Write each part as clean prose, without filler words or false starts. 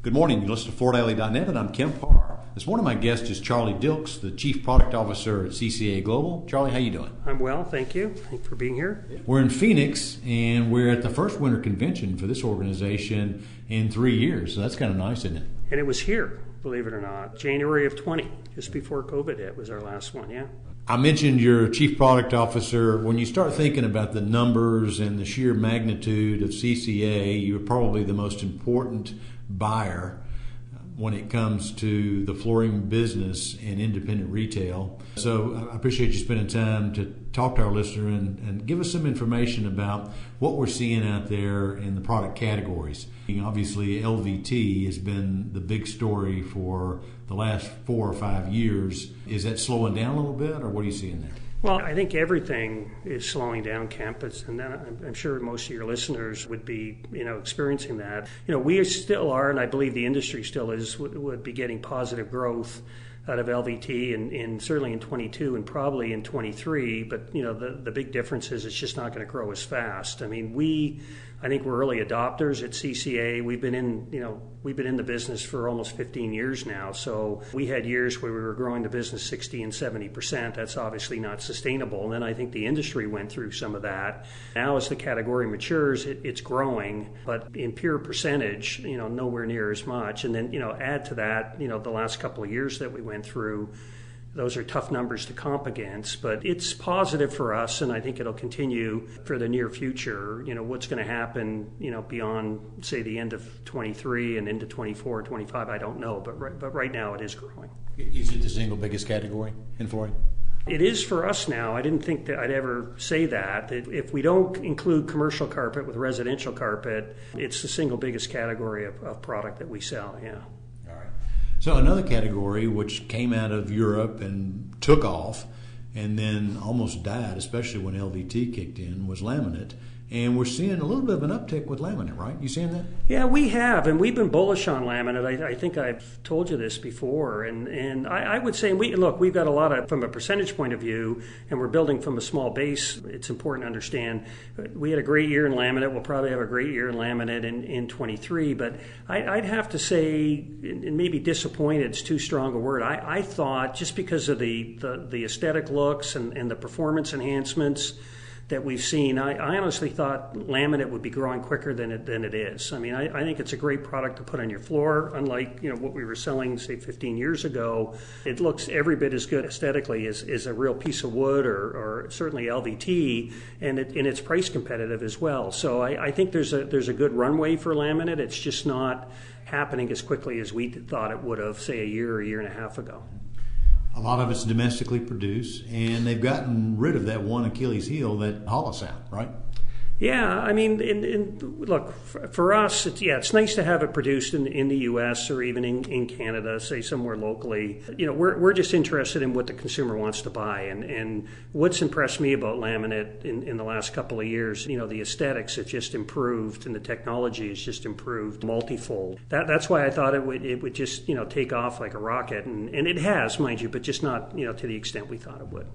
Good morning. You listen to FloorDaily.net, and I'm Kemp Harr. This morning, my guest is Charlie Dilks, the Chief Product Officer at CCA Global. Charlie, how you doing? I'm well, thank you. Thanks for being here. We're in Phoenix, and we're at the first winter convention for this organization in 3 years. So that's kind of nice, isn't it? And it was here, believe it or not, January of 20, just before COVID hit was our last one, yeah. I mentioned your Chief Product Officer. When you start thinking about the numbers and the sheer magnitude of CCA, you're probably the most important buyer when it comes to the flooring business and independent retail. So I appreciate you spending time to talk to our listener and give us some information about what we're seeing out there in the product categories. Obviously, LVT has been the big story for the last 4 or 5 years. Is that slowing down a little bit, or what are you seeing there? Well, I think everything is slowing down, Kemp, and I'm sure most of your listeners would be, experiencing that. We still are, and I believe the industry still is, would be getting positive growth out of LVT and certainly in 22 and probably in 23. But the big difference is it's just not going to grow as fast. I mean, I think we're early adopters at CCA. We've been in the business for almost 15 years now. So we had years where we were growing the business 60 and 70%. That's obviously not sustainable. And then I think the industry went through some of that. Now as the category matures, it's growing, but in pure percentage, nowhere near as much. And then, add to that, the last couple of years that we went through, those are tough numbers to comp against, but it's positive for us, and I think it'll continue for the near future. What's going to happen, beyond, say, the end of 23 and into 24, 25, I don't know, but right now it is growing. Is it the single biggest category in flooring? It is for us now. I didn't think that I'd ever say that. If we don't include commercial carpet with residential carpet, it's the single biggest category of product that we sell, yeah. So another category which came out of Europe and took off and then almost died, especially when LVT kicked in, was laminate. And we're seeing a little bit of an uptick with laminate, right? You seeing that? Yeah, we have, and we've been bullish on laminate. I think I've told you this before, and I would say we've got a lot of, from a percentage point of view, and we're building from a small base. It's important to understand we had a great year in laminate. We'll probably have a great year in laminate in 23, but I'd have to say, and maybe disappointed is too strong a word. I thought just because of the aesthetic looks and the performance enhancements that we've seen, I honestly thought laminate would be growing quicker than it is. I mean, I think it's a great product to put on your floor, unlike what we were selling, say, 15 years ago. It looks every bit as good aesthetically as a real piece of wood or certainly LVT, and it's price competitive as well. So I think there's a good runway for laminate. It's just not happening as quickly as we thought it would have, say, a year and a half ago. A lot of it's domestically produced, and they've gotten rid of that one Achilles heel, that hollow sound, right? Yeah, I mean, look, for us, it's nice to have it produced in the U.S. or even in Canada, say somewhere locally. We're just interested in what the consumer wants to buy, and what's impressed me about laminate in the last couple of years, the aesthetics have just improved, and the technology has just improved multifold. That's why I thought it would just take off like a rocket, and it has, mind you, but just not to the extent we thought it would.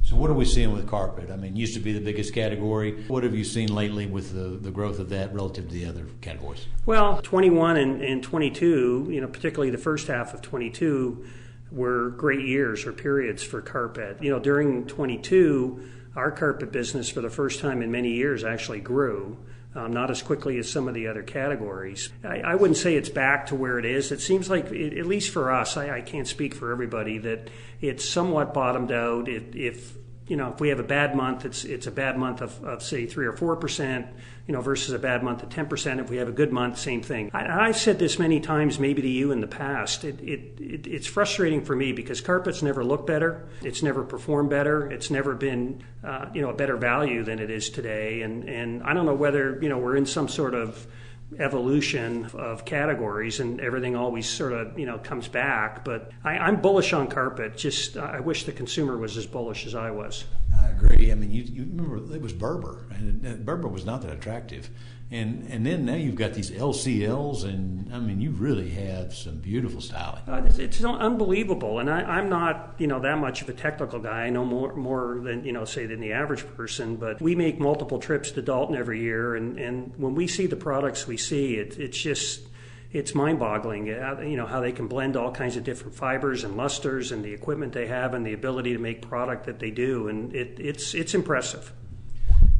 So what are we seeing with carpet? I mean, it used to be the biggest category. What have you seen lately with the growth of that relative to the other categories? Well, 21 and 22, particularly the first half of 22, were great years or periods for carpet. During 22, our carpet business for the first time in many years actually grew. Not as quickly as some of the other categories. I wouldn't say it's back to where it is. It seems like, at least for us, I can't speak for everybody, that it's somewhat bottomed out. If we have a bad month, it's a bad month of say 3 or 4%, versus a bad month of 10%. If we have a good month, same thing. I've said this many times, maybe to you in the past. It's frustrating for me because carpet's never looked better. It's never performed better. It's never been, a better value than it is today. And I don't know whether, we're in some sort of evolution of categories and everything always sort of, comes back. But I'm bullish on carpet. Just I wish the consumer was as bullish as I was. I agree. I mean, you remember it was Berber, and Berber was not that attractive. And then now you've got these LCLs, and I mean, you really have some beautiful styling. It's unbelievable, and I'm not, that much of a technical guy. I know more than, say, than the average person, but we make multiple trips to Dalton every year, and when we see the products we see, it's just, it's mind-boggling, how they can blend all kinds of different fibers and lusters and the equipment they have and the ability to make product that they do, and it's impressive.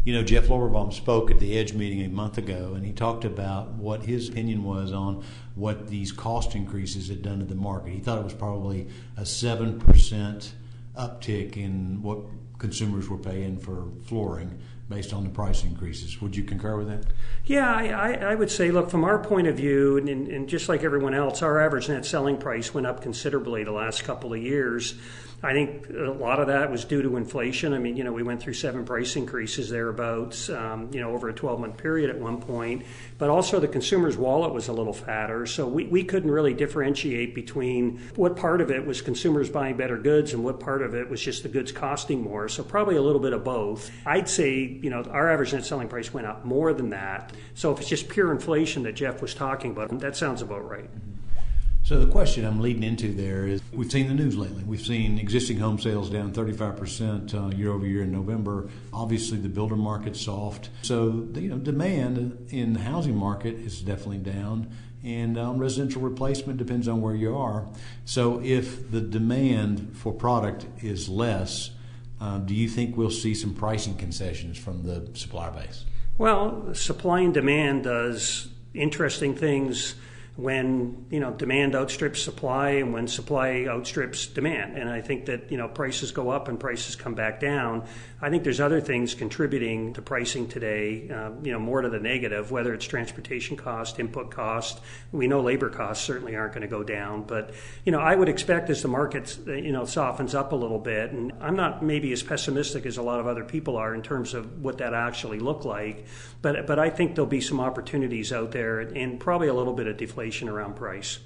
Jeff Lorberbaum spoke at the EDGE meeting a month ago, and he talked about what his opinion was on what these cost increases had done to the market. He thought it was probably a 7% uptick in what consumers were paying for flooring based on the price increases. Would you concur with that? Yeah, I would say, look, from our point of view, and just like everyone else, our average net selling price went up considerably the last couple of years. I think a lot of that was due to inflation. I mean, we went through 7 price increases thereabouts, over a 12-month period at one point. But also the consumer's wallet was a little fatter. So we couldn't really differentiate between what part of it was consumers buying better goods and what part of it was just the goods costing more. So probably a little bit of both. I'd say, our average net selling price went up more than that. So if it's just pure inflation that Jeff was talking about, that sounds about right. So the question I'm leading into there is, we've seen the news lately. We've seen existing home sales down 35% year over year in November. Obviously, the builder market's soft. So, demand in the housing market is definitely down. And residential replacement depends on where you are. So if the demand for product is less, do you think we'll see some pricing concessions from the supplier base? Well, supply and demand does interesting things when demand outstrips supply and when supply outstrips demand. And I think that prices go up and prices come back down. I think there's other things contributing to pricing today, more to the negative, whether it's transportation cost, input cost. We know labor costs certainly aren't going to go down, but I would expect as the market softens up a little bit, and I'm not maybe as pessimistic as a lot of other people are in terms of what that actually look like, but I think there'll be some opportunities out there and probably a little bit of deflation around price.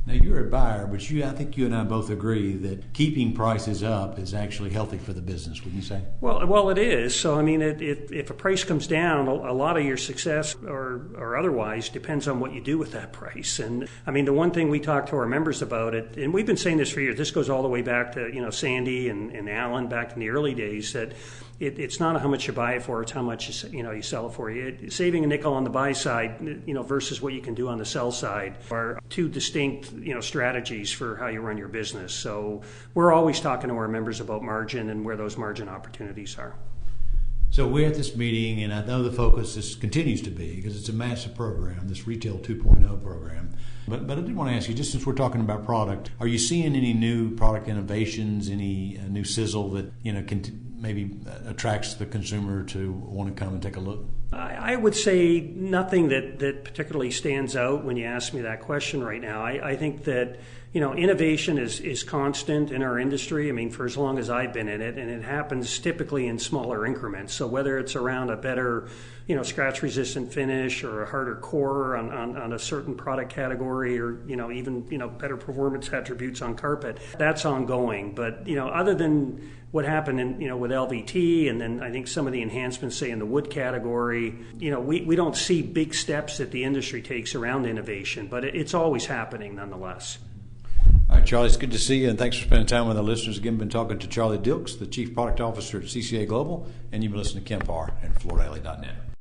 Now, you're a buyer, but I think you and I both agree that keeping prices up is actually healthy for the business, wouldn't you say? Well, it is. So, I mean, if a price comes down, a lot of your success or otherwise depends on what you do with that price. And, I mean, the one thing we talk to our members about it, and we've been saying this for years, this goes all the way back to, Sandy and Alan back in the early days, that it's not how much you buy it for, it's how much you sell it for. Saving a nickel on the buy side, versus what you can do on the sell side are two distinct, strategies for how you run your business. So we're always talking to our members about margin and where those margin opportunities are. So we're at this meeting, and I know the focus continues to be, because it's a massive program, this Retail 2.0 program. But I did want to ask you, just since we're talking about product, are you seeing any new product innovations, any new sizzle that maybe attracts the consumer to want to come and take a look? I would say nothing that particularly stands out when you ask me that question right now. I think that innovation is constant in our industry. I mean, for as long as I've been in it, and it happens typically in smaller increments. So whether it's around a better scratch-resistant finish or a harder core on a certain product category, or even better performance attributes on carpet, that's ongoing. But other than what happened with LVT, and then I think some of the enhancements, say in the wood category, we don't see big steps that the industry takes around innovation, but it's always happening nonetheless. All right, Charlie, it's good to see you, and thanks for spending time with our listeners. Again, been talking to Charlie Dilks, the Chief Product Officer at CCA Global, and you've been listening to Kemp Harr and FloorDaily.net.